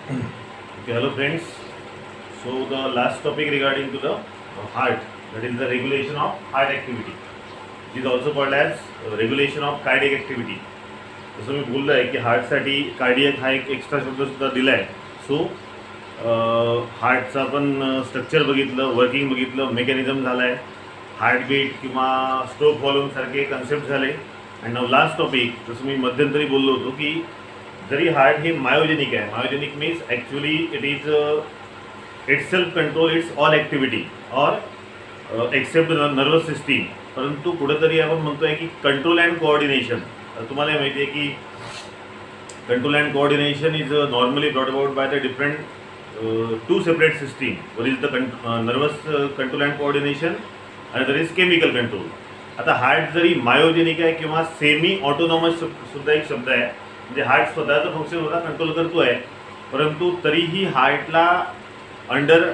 Okay, hello friends. So the last topic regarding to the heart, that is the regulation of heart activity. It is also called as regulation of cardiac activity. जसं मी बोललो आहे की हार्टसाठी cardiac हा एक extra शब्द सुद्धा दिला आहे. सो हार्टचं आपण स्ट्रक्चर बघितलं, वर्किंग बघितलं, मेकॅनिझम झाला आहे, हार्टबीट किंवा स्ट्रोक व्हॉल्यूम सारखे कन्सेप्ट झाले. अँड नाव लास्ट टॉपिक, जसं मी मध्यंतरी बोललो होतो की जरी हार्ट हे मायोजेनिक आहे, myogenic means actually it is itself control its all activity or except nervous system. परंतु कुठेतरी आपण म्हणतोय की कंट्रोल अँड कोऑर्डिनेशन. तुम्हाला माहिती आहे की control and coordination is normally brought about by the different two separate system. There is the nervous control and coordination आणि दर इज केमिकल कंट्रोल. आता हार्ट जरी मायोजेनिक आहे किंवा सेमी ऑटोनॉमस सुद्धा एक शब्द आहे, म्हणजे हार्ट स्वतःचं फंक्शन स्वतः कंट्रोल करतो आहे, परंतु तरीही हार्टला अंडर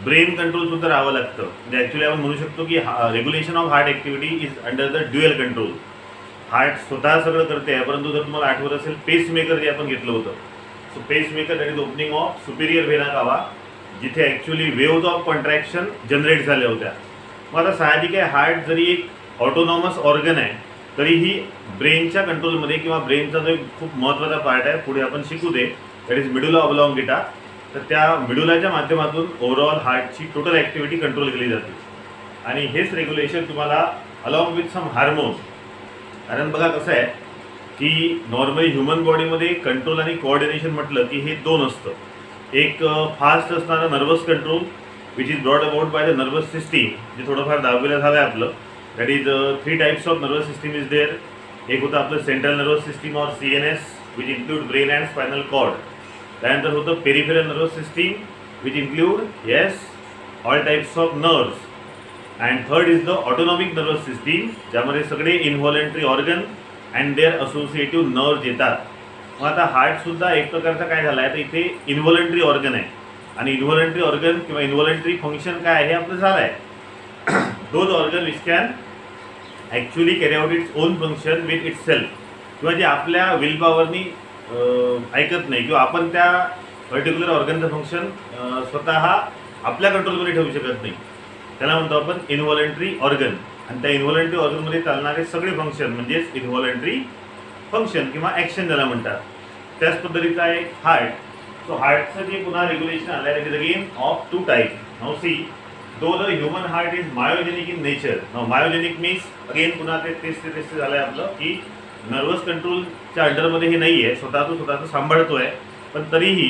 ब्रेन कंट्रोल सुद्धा राहावं लागतं. म्हणजे ॲक्च्युली आपण म्हणू शकतो की regulation of heart activity is under the dual control. Heart स्वतः सगळं करते आहे, परंतु जर तुम्हाला आठवत असेल पेसमेकर जे आपण घेतलं होतं, so pacemaker that is opening of Superior Vena कावा, जिथे actually waves of contraction generate झाल्या होत्या. मग आता साहजिक आहे, हार्ट जरी एक ऑटोनॉमस ऑर्गन आहे तरीही ब्रेनच्या कंट्रोलमध्ये किंवा ब्रेनचा जो एक खूप महत्त्वाचा पार्ट आहे, पुढे आपण शिकू दे, दॅट इज मिडुला ऑब्लॉंगेटा. तर त्या मिडुलाच्या माध्यमातून ओव्हरऑल हार्टची टोटल ॲक्टिव्हिटी कंट्रोल केली जाते. आणि हेच रेग्युलेशन तुम्हाला अलॉंग विथ सम हार्मोन. कारण बघा कसं आहे की नॉर्मली ह्युमन बॉडीमध्ये कंट्रोल आणि कोऑर्डिनेशन म्हटलं की हे दोन असतं. एक फास्ट असणारं nervous control which is brought about by the nervous system, जे थोडंफार दहावीला झालं आहे आपलं. That is 3 types of nervous system is there. एक होतं आपलं central nervous system or CNS which include brain and spinal cord. त्यानंतर होतं peripheral nervous system which include all types of nerves. And third is the autonomic nervous system, ज्यामध्ये सगळे involuntary organ and their associative nerves येतात. मग आता हार्टसुद्धा एक प्रकारचा काय झाला आहे, तर इथे इन्व्हॉलंटरी ऑर्गन आहे आणि इन्व्हॉलंटरी ऑर्गन किंवा इन्व्हॉलंटरी फंक्शन काय आहे हे आपलं झालं आहे. Those organ which can actually carry out its own function with its self, किंवा जे आपल्या विल पॉवरनी ऐकत नाही किंवा आपण त्या पर्टिक्युलर ऑर्गनचं फंक्शन स्वतः आपल्या कंट्रोलमध्ये ठेवू शकत नाही, त्याला म्हणतो आपण इन्व्हॉलंटरी ऑर्गन. आणि त्या इन्व्हॉलंटरी ऑर्गनमध्ये चालणारे सगळे फंक्शन म्हणजेच इन्व्हॉलंटरी फंक्शन किंवा ॲक्शन ज्याला म्हणतात. त्याच पद्धतीचा आहे हार्ट. सो हार्टचं जे पुन्हा रेग्युलेशन आलं आहे, is again of 2 type. Now see, though the human heart is myogenic in nature. Now myogenic means again पुन्हा तेच झालं आहे आपलं की नर्वस कंट्रोलच्या अंडरमध्ये हे नाही आहे, स्वतःचं सांभाळतो आहे, पण तरीही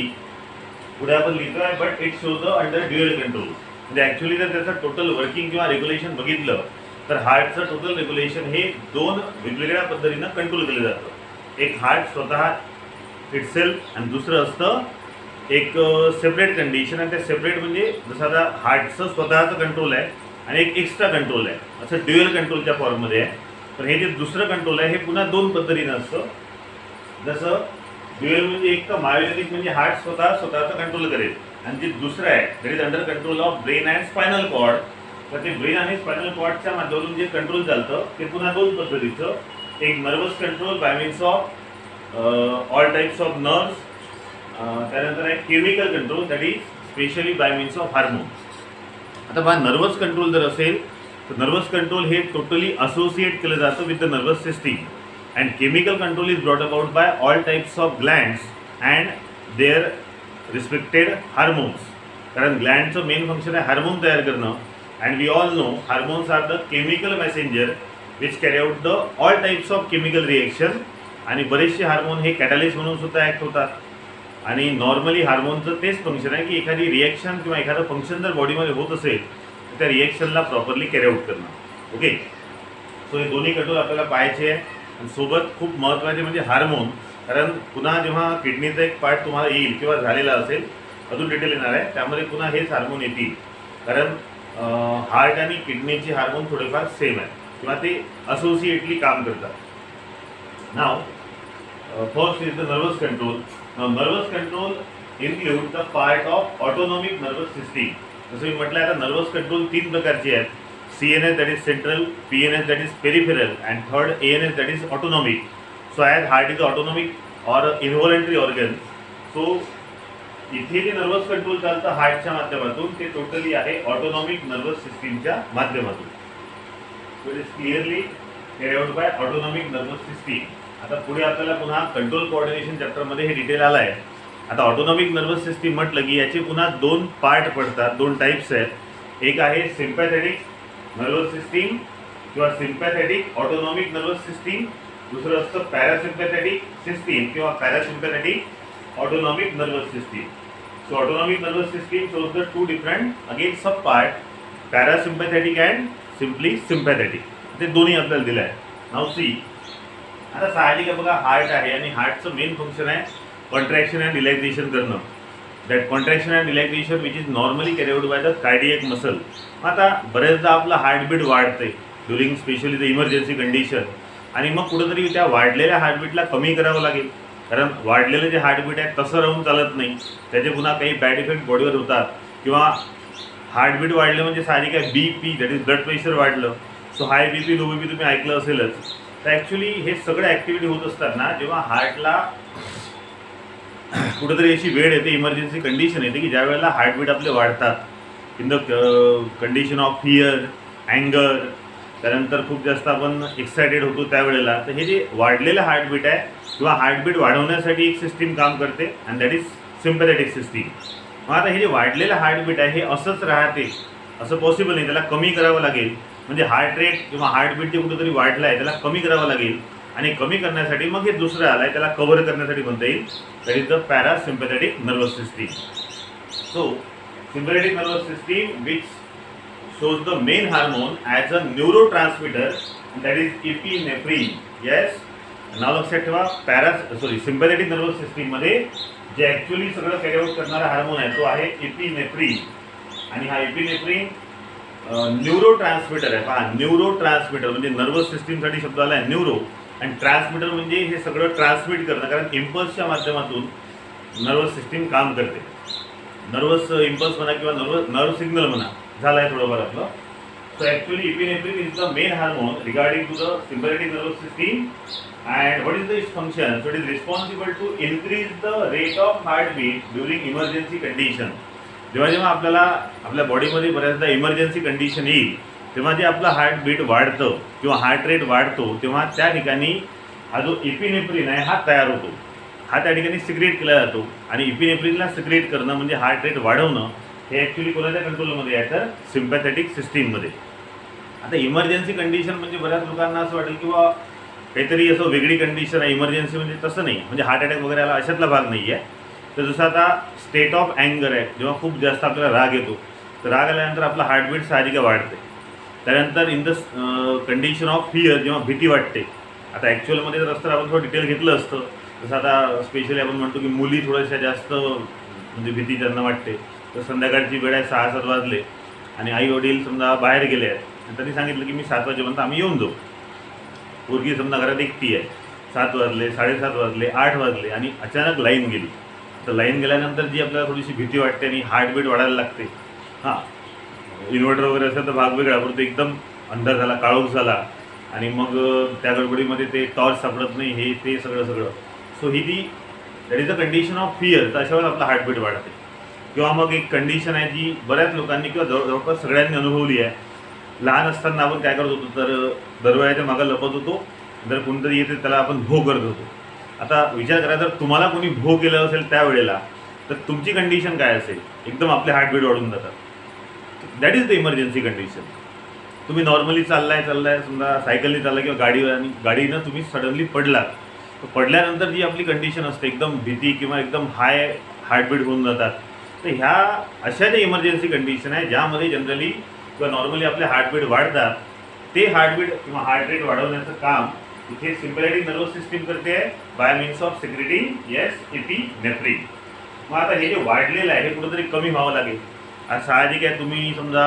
पुढे आपण लिहितो आहे but it shows the under dual control. म्हणजे ॲक्च्युली जर त्याचं टोटल वर्किंग किंवा रेग्युलेशन बघितलं तर हार्टचं टोटल रेग्युलेशन हे 2 वेगवेगळ्या पद्धतीनं कंट्रोल केलं जातं. एक हार्ट स्वतः इटसेल्फ आणि दुसरं असतं एक सेपरेट कंडिशन. आणि त्या सेपरेट म्हणजे जसं आता हार्टचं स्वतःचं कंट्रोल आहे आणि एक एक्स्ट्रा कंट्रोल आहे, असं ड्युअल कंट्रोलच्या फॉर्ममध्ये आहे. तर हे जे दुसरं कंट्रोल आहे हे पुन्हा 2 पद्धतीनं असतं. जसं ड्युअल म्हणजे एक तर मायोजेनिक म्हणजे हार्ट स्वतःचं कंट्रोल करेल, आणि जे दुसरं आहे that is under control of brain and spinal cord. तर ते ब्रेन आणि स्पायनल कॉर्डच्या माध्यमातून जे कंट्रोल चालतं ते पुन्हा 2 पद्धतीचं. एक nervous control by means of all types of nerves. त्यानंतर आहे chemical control that is specially by means of hormone. आता बघा, नर्वस कंट्रोल जर असेल तर नर्वस कंट्रोल हे टोटली असोसिएट केलं जातं with the nervous system. And chemical control is brought about by all types of glands and their respected hormones. कारण ग्लँडचं मेन फंक्शन आहे हार्मोन तयार करणं. And we all know hormones R the chemical messenger which carry out the all types of chemical reaction. आणि बरेचसे hormone हे catalyst म्हणून सुद्धा ॲक्ट होतात. आणि नॉर्मली हार्मोनचं तेच फंक्शन आहे की एखादी रिएक्शन किंवा एखादं फंक्शन जर बॉडीमध्ये होत असेल तर त्या रिएक्शनला प्रॉपरली कॅरी आउट करणं. ओके, सो हे दोन्ही कंट्रोल आपल्याला पाहायचे आहे. आणि सोबत खूप महत्त्वाचे म्हणजे हार्मोन. कारण पुन्हा जेव्हा किडनीचा एक पार्ट तुम्हाला येईल किंवा झालेला असेल, अजून डिटेल येणार आहे, त्यामध्ये पुन्हा हेच हार्मोन येतील. कारण हार्ट आणि किडनीचे हार्मोन थोडेफार सेम आहे किंवा ते असोसिएटली काम करतात. Now first is the nervous control. Nervous control include the part of autonomic nervous system. जसं मी म्हटलं आता नर्वस कंट्रोल 3 प्रकारचे आहेत. CNS that is central, PNS that is peripheral, and third ANS that is autonomic. So as heart is autonomic or involuntary organ, so इथे जे nervous control चालतं हार्टच्या माध्यमातून ते टोटली आहे ऑटोनॉमिक नर्वस सिस्टीमच्या माध्यमातून. So it is clearly carry out by autonomic nervous system. आता पुढे आपल्याला पुन्हा कंट्रोल कोऑर्डिनेशन चॅप्टरमध्ये हे डिटेल आला आहे. आता ऑटोनॉमिक नर्वस सिस्टीम म्हटलं की याचे पुन्हा दोन पार्ट पडतात, दोन टाईप्स आहेत. एक आहे सिम्पॅथेटिक नर्वस सिस्टीम किंवा सिम्पॅथेटिक ऑटोनॉमिक नर्वस सिस्टीम. दुसरं असतं पॅरासिम्पॅथेटिक सिस्टीम किंवा parasympathetic autonomic nervous system. So autonomic nervous system shows the two different again sub part, parasympathetic and simply sympathetic. ते दोन्ही आपल्याला दिलं आहे. नाव सी. आता साहजिक आहे बघा, हार्ट आहे आणि हार्टचं मेन फंक्शन आहे कॉन्ट्रॅक्शन अँड रिलॅक्सेशन करणं. That contraction and relaxation which is normally carry out by the cardiac muscle. आता बरेचदा आपलं हार्टबीट वाढते during specially the emergency condition, आणि मग कुठंतरी त्या वाढलेल्या हार्टबीटला कमी करावं लागेल. कारण वाढलेलं जे हार्टबीट आहे तसं राहून चालत नाही, त्याचे पुन्हा काही बॅड इफेक्ट बॉडीवर होतात. किंवा हार्टबीट वाढलं म्हणजे साहजिक आहे BP that is blood pressure वाढलं. सो हाय BP लो BP तुम्ही ऐकलं असेलच. तर ॲक्च्युली हे सगळं ॲक्टिव्हिटी होत असताना जेव्हा हार्टला कुठंतरी अशी वेळ येते, इमर्जन्सी कंडिशन येते की ज्या वेळेला हार्टबीट आपले वाढतात in the condition of fear, अँगर, त्यानंतर खूप जास्त आपण एक्सायटेड होतो त्यावेळेला. तर हे जे वाढलेलं हार्टबीट आहे किंवा हार्टबीट वाढवण्यासाठी एक सिस्टीम काम करते and that is sympathetic system. मग आता हे जे वाढलेलं हार्टबीट आहे हे असंच राहते असं पॉसिबल नाही, त्याला कमी करावं लागेल. म्हणजे हार्ट रेट किंवा हार्टबीट जे कुठंतरी वाढलं आहे त्याला कमी करावं लागेल, आणि कमी करण्यासाठी मग हे दुसरं आलं आहे त्याला कव्हर करण्यासाठी म्हणता येईल, that is the parasympathetic nervous system. So sympathetic nervous system which shows the main hormone as a neurotransmitter, and that is epinephrine. Yes, नाव लक्षात ठेवा. सिम्पॅथेटिक नर्वस सिस्टीम मध्ये जे ॲक्च्युली सगळं कॅरी आउट करणारा हार्मोन आहे तो आहे एपिनेफ्रिन. आणि हा एपिनेफ्रिन न्यूरो ट्रान्समिटर आहे. पहा, न्यूरो ट्रान्समिटर म्हणजे नर्वस सिस्टीमसाठी शब्द आला आहे न्यूरो, आणि ट्रान्समिटर म्हणजे हे सगळं ट्रान्समिट करणं. कारण इम्पल्सच्या माध्यमातून नर्वस सिस्टीम काम करते. नर्वस इम्पल्स म्हणा किंवा नर्व सिग्नल म्हणा, झालं आहे थोडंफार आपलं. So actually epinephrine is the main hormone regarding to the sympathetic nervous system. And what is the its function? So it is responsible to increase the rate of heartbeat during emergency condition. जेव्हा जेव्हा आपल्याला आपल्या बॉडीमध्ये बऱ्याचदा emergency condition येईल तेव्हा जे आपलं हार्टबीट वाढतं किंवा हार्ट रेट वाढतो तेव्हा त्या ठिकाणी हा जो एपिनेफ्रिन आहे हा तयार होतो. हा त्या ठिकाणी सिक्रेट केला जातो, आणि एपिनेफ्रिनला सिक्रेट करणं म्हणजे हार्ट रेट वाढवणं हे ॲक्च्युली कोणाच्या कंट्रोलमध्ये आहे तर सिम्पॅथेटिक सिस्टीममध्ये. आता इमर्जन्सी कंडिशन म्हणजे बऱ्याच लोकांना असं वाटेल किंवा काहीतरी असं वेगळी कंडिशन आहे इमर्जन्सी म्हणजे, तसं नाही. म्हणजे हार्ट अटॅक वगैरे आला अशातला भाग नाही आहे. तर जसं आता स्टेट ऑफ अँगर आहे, जेव्हा खूप जास्त आपल्याला राग येतो तर राग आल्यानंतर आपला हार्टबीट साहजिक वाढते. त्यानंतर in the condition of fear जेव्हा भीती वाटते. आता ॲक्च्युअलमध्ये जर असतं आपण थोडं डिटेल घेतलं असतं, जसं आता स्पेशली आपण म्हणतो की मुली थोड्याशा जास्त म्हणजे भीती त्यांना वाटते. तर संध्याकाळची वेळ आहे 6-7 वाजले आणि आई वडील समजा बाहेर गेले आहेत आणि त्यांनी सांगितलं की मी 7 वाजेपर्यंत आम्ही येऊन जाऊ. पोरगी समजा घरात एकटी आहे, 7 वाजले, 7:30 वाजले, 8 वाजले आणि अचानक लाईन गेली. तर लाईन गेल्यानंतर जी आपल्याला थोडीशी भीती वाटते आणि हार्टबीट वाढायला लागते. हां, इन्व्हर्टर वगैरे असेल तर भाग वेगळा, परंतु एकदम अंधार झाला, काळोख झाला आणि मग त्या गडबडीमध्ये ते टॉर्च सापडत नाही, हे ते सगळं. So he the that is the condition of fear. तर अशा वेळेस आपला हार्टबीट वाढते. किंवा मग एक कंडिशन आहे जी बऱ्याच लोकांनी किंवा जवळपास सगळ्यांनी अनुभवली आहे. लहान असताना आपण काय करत होतो तर दरवाजाच्या मागं लपत होतो, जर कोणतरी येते त्याला आपण भो करत होतो. आता विचार करा, जर तुम्हाला कोणी भो केलं असेल त्यावेळेला तर तुमची कंडिशन काय असेल? एकदम आपले हार्टबीट वाढून जातात. That is the emergency condition. तुम्ही नॉर्मली चाललाय समजा सायकलने चालला किंवा गाडीनं तुम्ही सडनली पडलात, तर पडल्यानंतर जी आपली कंडिशन असते एकदम भीती किंवा एकदम हाय हार्टबीट होऊन जातात. तर ह्या अशा ज्या इमर्जन्सी कंडिशन आहे ज्यामध्ये जनरली किंवा नॉर्मली आपले हार्टबीट वाढतात, ते हार्टबीट किंवा हार्ट रेट वाढवण्याचं काम इथे सिम्पॅथेटिक नर्वस सिस्टीम करते आहे bye means of secreting epinephrine. मग आता हे जे वाढलेलं आहे हे कुठंतरी कमी व्हावं लागेल. आज साहजिक आहे, तुम्ही समजा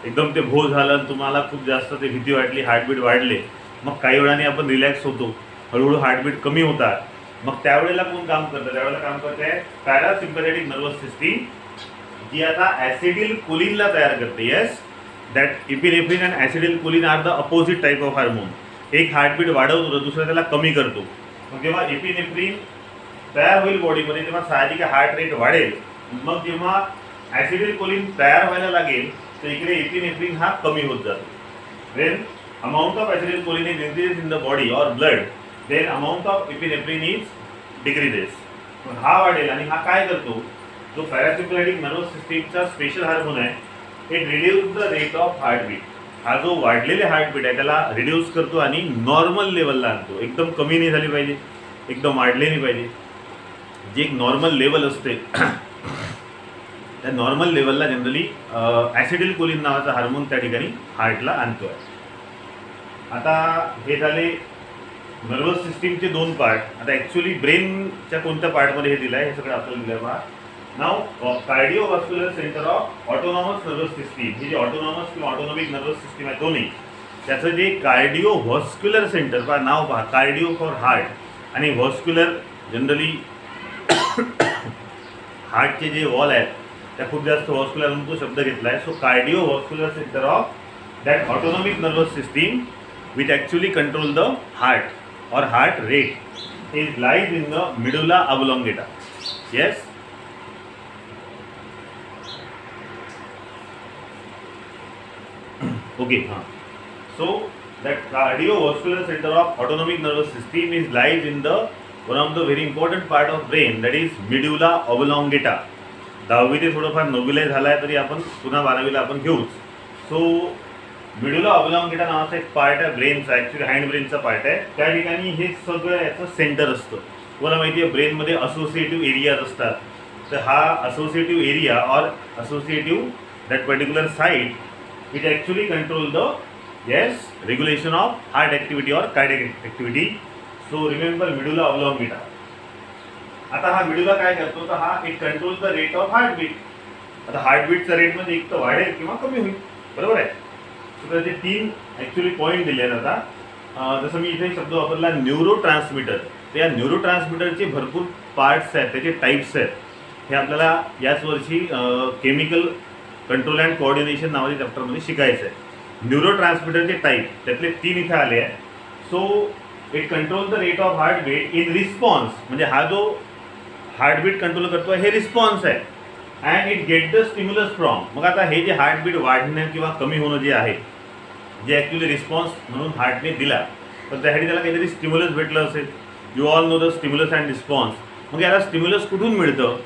एकदम ते भो झालं, तुम्हाला खूप जास्त ते भीती वाटली, हार्टबीट वाढले, मग काही वेळाने आपण रिलॅक्स होतो, हळूहळू हार्टबीट कमी होतात. मग त्यावेळेला कोण काम करतं? त्यावेळेला काम करते आहे पॅरासिम्पॅथेटिक नर्वस सिस्टीम, जी आता ॲसिडिल कोलिनला तयार करते. Yes, that epinephrine and acetylcholine are the opposite type of hormone. एक हार्टबीट वाढवतो तर दुसरा त्याला कमी करतो. मग जेव्हा एपिनेफ्रिन तयार होईल बॉडीमध्ये तेव्हा साहजिक हार्ट रेट वाढेल मग जेव्हा ॲसिडिल कोलिन तयार व्हायला लागेल तर इकडे एपिनेफ्रिन हा कमी होत जातो. When amount of acetylcholine is increase in the body or blood, then amount of epinephrine is decreases. हा वाढेल आणि हा काय करतो, जो पॅरासिम्पॅथेटिक नर्वस सिस्टीमचा स्पेशल हार्मोन आहे, it reduce the rate of heartbeat. हा जो वाढलेले हार्टबीट आहे त्याला रिड्यूस करतो आणि नॉर्मल लेवलला आणतो. एकदम कमी नाही झाली पाहिजे, एकदम वाढले नाही पाहिजे. जी एक नॉर्मल लेवल असते त्या नॉर्मल लेवलला जनरली ॲसिडिल कोलिन नावाचा हार्मोन त्या ठिकाणी हार्टला आणतो आहे. आता हे झाले नर्वस सिस्टीमचे दोन पार्ट. आता ॲक्च्युली ब्रेनच्या कोणत्या पार्टमध्ये हे दिलं आहे हे सगळं आपल्याला दिलं आहे पहा. Now cardiovascular centre of autonomous nervous system. हे जे ऑटोनॉमस किंवा ऑटोनॉमिक नर्वस सिस्टीम आहे तो नाही, त्याचं जे कार्डिओव्हास्क्युलर सेंटर पहा, नाव पहा, कार्डिओ फॉर हार्ट आणि व्हॉस्क्युलर जनरली हार्टचे जे वॉल आहेत त्या खूप जास्त व्हॉस्क्युलर म्हणून तो शब्द घेतला आहे. So cardiovascular centre of that autonomic nervous system which actually control the heart और heart rate is lies in the medulla oblongata. Yes, okay, so that cardiovascular center of autonomic nervous system is lies in the one of the very important part of brain, that is medulla oblongata. 10वी ते थोडंफार 9वीला झाला आहे तरी आपण पुन्हा 12वीला आपण घेऊच. सो मेडुला ऑब्लॉंगेटा नावाचा एक पार्ट आहे ब्रेनचा, ॲक्च्युली हँड ब्रेनचा पार्ट आहे. त्या ठिकाणी हे सगळं याचं सेंटर असतं. तुम्हाला माहिती आहे ब्रेनमध्ये असोसिएटिव्ह एरियाज असतात. तर हा associative area or associative that particular site which actually control the regulation of heart activity or cardiac activity. So remember medulla oblongata. आता हा medulla काय करतो तर हा एक control the rate of heartbeat. आता हार्टबीटचा रेट मध्ये एक तर वाढेल किंवा कमी होईल, बरोबर आहे. तर त्याचे तीन ॲक्च्युली पॉईंट दिले आहेत. आता जसं मी इथे शब्द वापरला न्यूरो ट्रान्समीटर. तर या न्यूरो ट्रान्समीटरचे भरपूर पार्ट्स आहेत, त्याचे टाईप्स आहेत. हे आपल्याला याच वर्षी केमिकल कंट्रोल अँड कोऑर्डिनेशन नावाच्या चॅप्टरमध्ये शिकायचं आहे. न्यूरो ट्रान्समीटरचे टाईप त्यातले 3 इथे आले आहे. So it control the rate of heartbeat in response, म्हणजे हा जो हार्टबीट कंट्रोल करतो हे रिस्पॉन्स आहे. And it get the stimulus from. मग आता हे जे हार्टबीट वाढणं किंवा कमी होणं जे आहे, जे ॲक्च्युली रिस्पॉन्स म्हणून हार्टने दिला, तर त्यासाठी त्याला काहीतरी स्टिम्युलस भेटलं असेल. You all know the stimulus and response. मग याला स्टिम्युलस कुठून मिळतं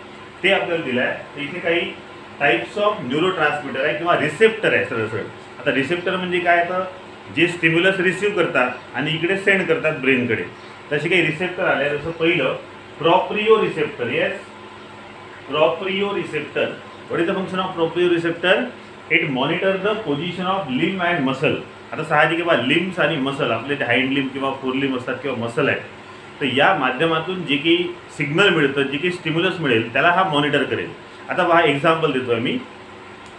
ते आपल्याला दिलं आहे. तर इथे काही टाईप्स ऑफ न्यूरो ट्रान्समीटर आहे किंवा रिसेप्टर आहे सरळ. आता रिसेप्टर म्हणजे काय, तर जे स्टिम्युलस रिसीव्ह करतात आणि इकडे सेंड करतात ब्रेनकडे, तसे काही रिसेप्टर आले. जसं पहिलं proprio receptor. Yes, proprio receptor. What is the function of proprio receptor? It monitor the position of limb and muscle. आता साहजिक आहे बा, लिम्ब्स आणि मसल आपले ते हाइंड लिम्ब किंवा फोर लिम्ब असतात किंवा मसल आहे, तर या माध्यमातून जे काही सिग्नल मिळतं, जे काही स्टिम्युलस मिळेल त्याला हा मॉनिटर करेल. आता पहा एक्झाम्पल देतो आहे मी.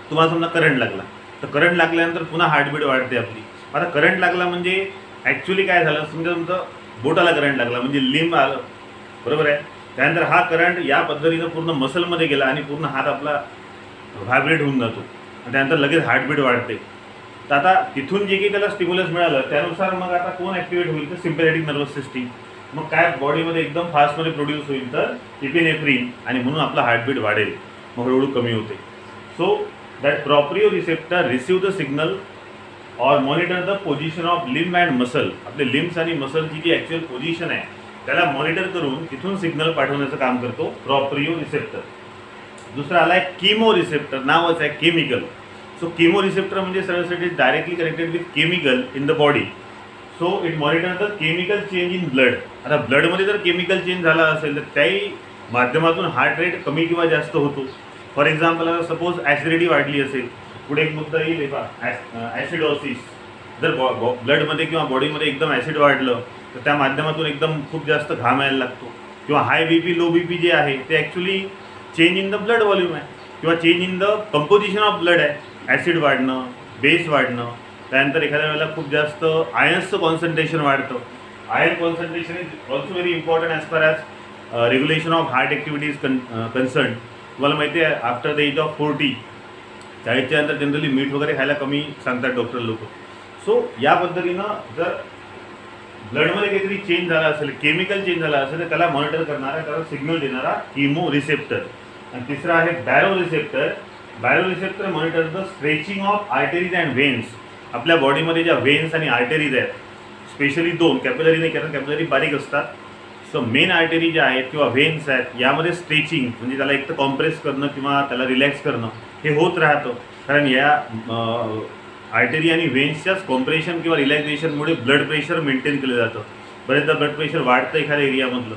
तुम्हाला समजा करंट लागला, तर करंट लागल्यानंतर पुन्हा हार्टबीट वाढते आपली. आता करंट लागला म्हणजे ॲक्च्युली काय झालं, समजा तुमचं बोटाला करंट लागला म्हणजे लिंब आलं, बरोबर आहे. त्यानंतर हा करंट या पद्धतीनं पूर्ण मसलमध्ये गेला आणि पूर्ण हात आपला व्हायब्रेट होऊन जातो आणि त्यानंतर लगेच हार्टबीट वाढते. तर आता तिथून जे काही त्याला स्टिम्युलस मिळालं त्यानुसार मग आता कोण ॲक्टिवेट होईल, तर सिम्पॅथेटिक नर्वस सिस्टीम. मग काय बॉडीमध्ये एकदम फास्टमध्ये प्रोड्यूस होईल तर एपिनेफ्रिन, आणि म्हणून आपला हार्टबीट वाढेल, मग हळूहळू कमी होते. So that proprio receptor receive the signal और monitor the position of limb and muscle. आपले लिम्ब्स आणि मसलची जी ॲक्च्युअल पोझिशन आहे त्याला मॉनिटर करून तिथून सिग्नल पाठवण्याचं काम करतो प्रोप्रिओ रिसेप्टर. दुसरा आला आहे कीमो रिसेप्टर. नावच आहे केमिकल. सो कीमो रिसेप्टर म्हणजे सरळ directly connected with chemical in the body. So it monitor the chemical change in blood. आता ब्लडमध्ये जर केमिकल चेंज झाला असेल तर त्याही माध्यमातून हार्ट रेट कमी किंवा जास्त होतो. फॉर एक्झाम्पल आता सपोज ॲसिडिटी वाढली असेल, पुढे एक मुद्दा येईल ॲसिडोसिस. जर ब्लडमध्ये किंवा बॉडीमध्ये एकदम ॲसिड वाढलं तर त्या माध्यमातून एकदम खूप जास्त घाम यायला लागतो. किंवा हाय बी पी लो बी पी जे आहे ते actually change in the blood volume आहे किंवा change in the composition of blood आहे. ॲसिड वाढणं, बेस वाढणं, त्यानंतर एखाद्या वेळेला खूप जास्त आयन्सचं कॉन्सन्ट्रेशन वाढतं. Iron concentration is also very important as far as regulation of heart activity is concern. तुम्हाला माहिती आहे आफ्टर द एज ऑफ 40, 40च्या नंतर जनरली मीठ वगैरे खायला कमी सांगतात डॉक्टर लोक. सो या पद्धतीनं जर ब्लडमध्ये काहीतरी चेंज झाला असेल, केमिकल चेंज झाला असेल, तर त्याला मॉनिटर करणारा, त्याला सिग्नल देणारा कीमो रिसेप्टर. आणि तिसरा आहे baro receptor. Baro receptor monitor the stretching of arteries and veins. आपल्या बॉडीमध्ये ज्या व्हेन्स आणि आर्टरीज आहेत, स्पेशली दोन, कॅपिलरी नाही, कारण कॅपिलरी बारीक असतात. सो मेन आर्टरी ज्या आहेत किंवा व्हेन्स आहेत यामध्ये स्ट्रेचिंग म्हणजे त्याला एक तर कॉम्प्रेस करणं किंवा त्याला रिलॅक्स करणं हे होत राहतं. कारण या आर्टरी आणि व्हेन्सच्याच कॉम्प्रेशन किंवा रिलॅक्सेशनमुळे ब्लड प्रेशर मेंटेन केलं जातं. बरेचदा ब्लड प्रेशर वाढतं एखाद्या एरियामधलं,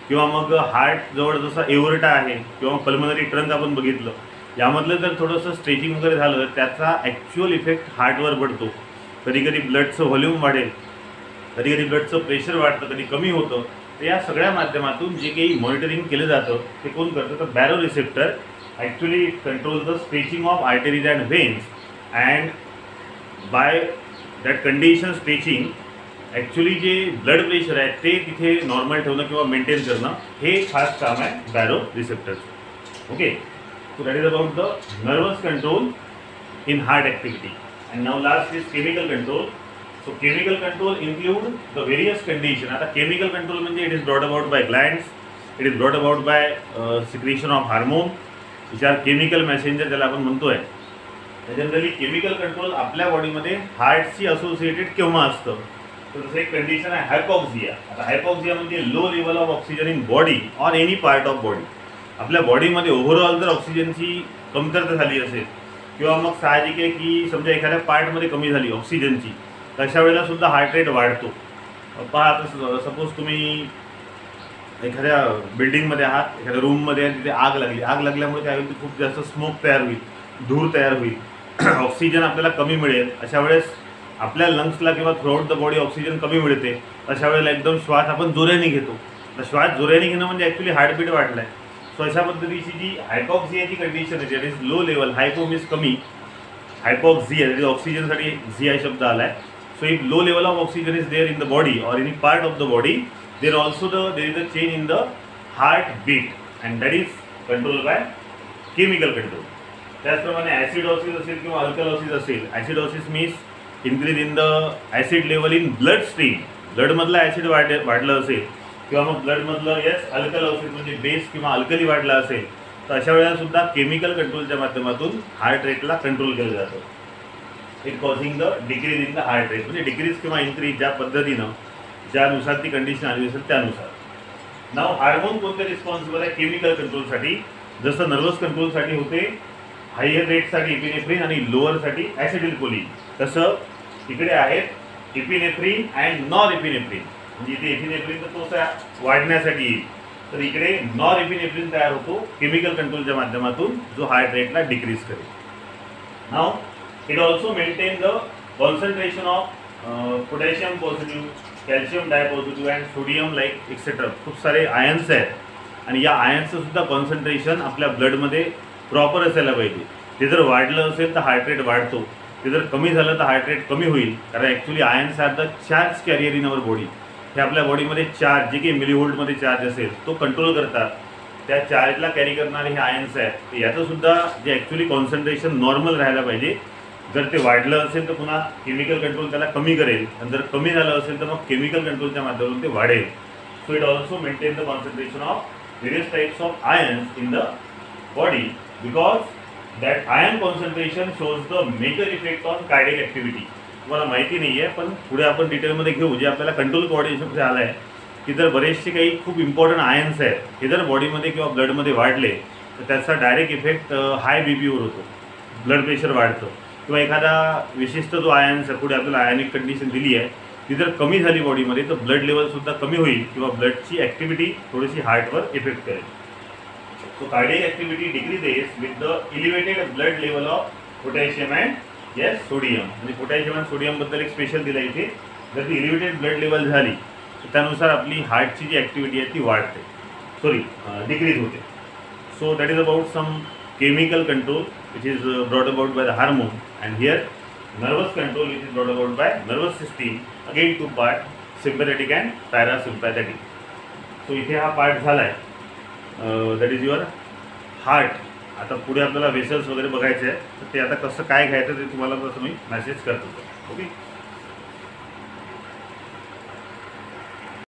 किंवा मग हार्ट जवळ जसा एओर्टा आहे किंवा पल्मनरी ट्रंक आपण बघितलं, यामधलं जर थोडंसं स्ट्रेचिंग वगैरे झालं तर त्याचा ॲक्च्युअल इफेक्ट हार्टवर पडतो. कधी कधी ब्लडचं व्हॉल्यूम वाढेल, कधी कधी ब्लडचं प्रेशर वाढतं, कधी कमी होतं. तर या सगळ्या माध्यमातून जे काही मॉनिटरिंग केलं जातं ते कोण करतं, तर baroreceptor actually control the stretching of arteries and veins, and by that condition stretching actually जे ब्लड प्रेशर आहे ते तिथे नॉर्मल ठेवणं किंवा मेंटेन करणं हे खास काम आहे बॅरो रिसेप्टरचं. Okay, so that is about the nervous control in heart activity. And now last is chemical control. So chemical control include the various condition. आता केमिकल कंट्रोल म्हणजे it is brought about by glands, it is brought about by secretion of hormone, which are chemical messenger ज्याला आपण म्हणतो आहे. Generally chemical control आपल्या बॉडीमध्ये हार्टशी associated केव्हा असतं, तर जसं एक कंडिशन आहे हायपॉक्सिया. आता हायपॉक्सिया म्हणजे low level of oxygen in body or any part of body. आपल्या बॉडीमध्ये ओव्हरऑल जर ऑक्सिजनची कमतरता झाली असेल किंवा मग साहजिक आहे की समजा एखाद्या पार्टमध्ये कमी झाली ऑक्सिजनची, तर अशा वेळेला सुद्धा हार्ट रेट वाढतो. पहा, आता सपोज तुम्ही एखाद्या बिल्डिंगमध्ये आहात, एखाद्या रूममध्ये तिथे आग लागली. आग लागल्यामुळे काय होईल, खूप जास्त स्मोक तयार होईल, धूर तयार होईल, ऑक्सिजन आपल्याला कमी मिळेल. अशा वेळेस आपल्या लंग्सला किंवा थ्रूआउट द बॉडी ऑक्सिजन कमी मिळते. अशा वेळेला एकदम श्वास आपण जोराने घेतो. तर श्वास जोराने घेणं म्हणजे ॲक्च्युली हार्टबीट वाढलं आहे. सो अशा पद्धतीची जी हायपॉक्सियाची कंडिशन आहे, that is low level, हायपो means कमी, हायपॉक्सिया दॅट इज ऑक्सिजनसाठी झिया शब्द आला आहे. So if low level of oxygen is there in the body or any part of the body, there also there is a change in the heartbeat and that is controlled by chemical control. त्याचप्रमाणे acidosis असेल किंवा alkalosis असेल. Acidosis means increase in the acid level in blood stream. ब्लडमधलं acid वाढलं असेल किंवा मग ब्लडमधलं अल्कलॉसिस म्हणजे बेस किंवा अल्कली वाढला असेल, तर अशा वेळेला सुद्धा केमिकल कंट्रोलच्या माध्यमातून हार्ट रेटला कंट्रोल केलं जातं. It causing the decrease in the heart rate, म्हणजे डिक्रीज किंवा इन्क्रीज ज्या पद्धतीनं ज्यानुसार ती कंडिशन आली असेल त्यानुसार. नाव हार्मोन कोणते रिस्पॉन्सिबल आहे केमिकल कंट्रोलसाठी. जसं नर्वस कंट्रोलसाठी होते हायर रेटसाठी इपिनेफ्रिन आणि लोअरसाठी ॲसिटिल्कोलिन, तसं इकडे आहेत इपिनेफ्रिन अँड नॉर इपिनेफ्रिन. म्हणजे इथे इपिनेफ्रिन तर तो वाढण्यासाठी येईल, तर इकडे नॉर इपिनेफ्रिन तयार होतो केमिकल कंट्रोलच्या माध्यमातून, जो हार्ट रेटला डिक्रीज करेल. नाव it also maintain the concentration of potassium positive, calcium dipositive and sodium like etc. खूप सारे आयन्स आहेत आणि या आयन्सचं सुद्धा कॉन्सन्ट्रेशन आपल्या ब्लडमध्ये प्रॉपर असायला पाहिजे. ते जर वाढलं असेल तर हार्ट रेट वाढतो, ते जर कमी झालं तर हार्ट रेट कमी होईल. कारण actually ions are the charge carrier in our body. हे आपल्या बॉडीमध्ये चार्ज जे काही मिलीव्होल्टमध्ये चार्ज असेल तो कंट्रोल करतात. त्या चार्जला कॅरी करणारे हे आयन्स आहेत. याचंसुद्धा जे ॲक्च्युली कॉन्सन्ट्रेशन नॉर्मल राहायला पाहिजे. जर ते वाढलं असेल तर पुन्हा केमिकल कंट्रोल त्याला कमी करेल, आणि जर कमी झालं असेल तर मग केमिकल कंट्रोलच्या माध्यमातून ते वाढेल. So it also maintain the concentration of various types of ions in the body, because that ion concentration shows the major effect on cardiac activity. तुम्हाला माहिती नाही आहे, पण पुढे आपण डिटेलमध्ये घेऊ. जे आपल्याला कंट्रोल कोऑर्डिनेशनमध्ये आलं आहे की जर बरेचसे काही खूप इम्पॉर्टंट आयन्स आहेत हे जर बॉडीमध्ये किंवा ब्लडमध्ये वाढले तर त्याचा डायरेक्ट इफेक्ट हाय बीपीवर होतो, ब्लड प्रेशर वाढतं. किंवा एखादा विशिष्ट जो आयन्स आहे, पुढे आपल्याला आयनिक कंडिशन दिली आहे, ती जर कमी झाली बॉडीमध्ये तर ब्लड लेवलसुद्धा कमी होईल किंवा ब्लडची ॲक्टिव्हिटी थोडीशी हार्टवर इफेक्ट करेल. So cardiac activity decreases with the elevated blood level of potassium and sodium. म्हणजे पोटॅशियम आणि सोडियमबद्दल एक स्पेशल दिलं इथे. जर ती इलिव्हेटेड ब्लड लेवल झाली तर त्यानुसार आपली हार्टची जी ॲक्टिव्हिटी आहे ती वाढते, डिक्रीज होते. So that is about some chemical control which is brought about by the hormone, and here nervous control which is brought about by nervous system. Again two part, sympathetic and parasympathetic. So इथे हा part झाला आहे, that is your heart. आता पुढे आपल्याला vessels वगैरे बघायचे आहे, तर ते आता कसं काय घ्यायचं ते तुम्हाला तसं मी मेसेज करतो. ओके.